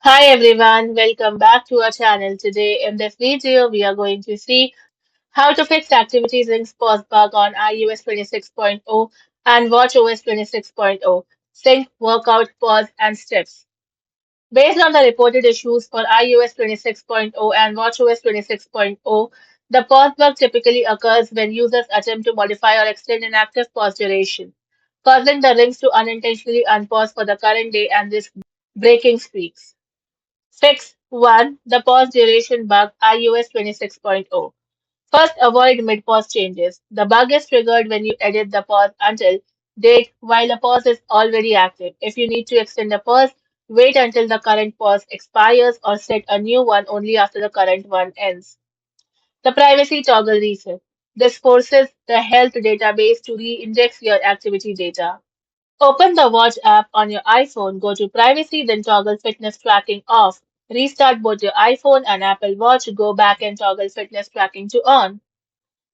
Hi everyone, welcome back to our channel. Today in this video, we are going to see how to fix activity sync pause bug on iOS 26.0 and watchOS 26.0. Sync, workout, pause, and steps. Based on the reported issues for iOS 26.0 and watchOS 26.0, the pause bug typically occurs when users attempt to modify or extend an active pause duration, causing the rings to unintentionally unpause for the current day and risk breaking streaks. Fix 1. The pause duration bug iOS 26.0. First, avoid mid-pause changes. The bug is triggered when you edit the pause until date while a pause is already active. If you need to extend a pause, wait until the current pause expires or set a new one only after the current one ends. The privacy toggle reset. This forces the health database to re-index your activity data. Open the Watch app on your iPhone, go to Privacy, then toggle Fitness Tracking off. Restart both your iPhone and Apple Watch, go back and toggle Fitness Tracking to on.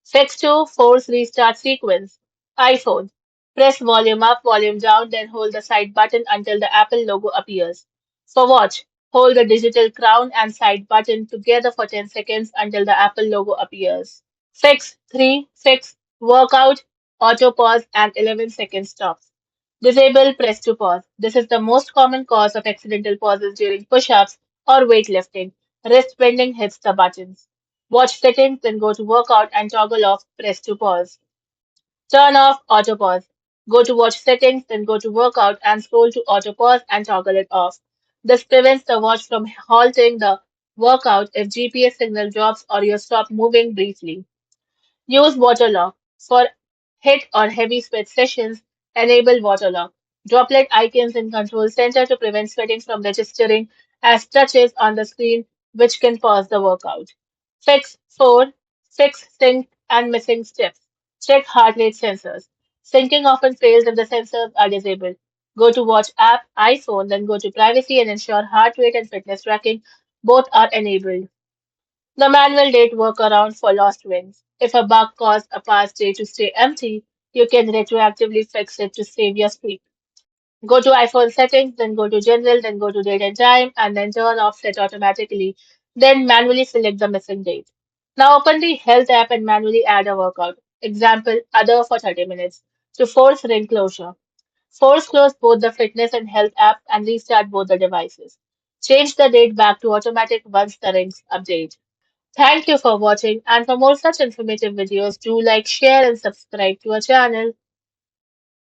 Fix 2. Force Restart Sequence. iPhone. Press volume up, volume down, then hold the side button until the Apple logo appears. For Watch, hold the digital crown and side button together for 10 seconds until the Apple logo appears. Fix 3. Fix Workout, Auto Pause, and 11-second stops. Disable Press to Pause. This is the most common cause of accidental pauses during push ups or weightlifting. Wrist bending hits the buttons. Watch settings, then go to Workout and toggle off Press to Pause. Turn off Auto Pause. Go to Watch settings, then go to Workout and scroll to Auto Pause and toggle it off. This prevents the watch from halting the workout if GPS signal drops or you stop moving briefly. Use water lock. For hit or heavy sweat sessions, enable water lock. Droplet icons in Control Center to prevent sweating from registering as touches on the screen, which can pause the workout. Fix 4. Fix sync and missing steps. Check heart rate sensors. Syncing often fails if the sensors are disabled. Go to Watch app, iPhone, then go to Privacy and ensure heart rate and fitness tracking both are enabled. The manual date workaround for lost wins. If a bug caused a past day to stay empty, you can retroactively fix it to save your streak. Go to iPhone settings, then go to General, then go to Date and Time, and then turn off Set automatically. Then manually select the missing date. Now open the Health app and manually add a workout. Example, Other for 30 minutes. To force ring closure. Force close both the Fitness and Health app and restart both the devices. Change the date back to automatic once the rings update. Thank you for watching, and for more such informative videos, do like, share and subscribe to our channel.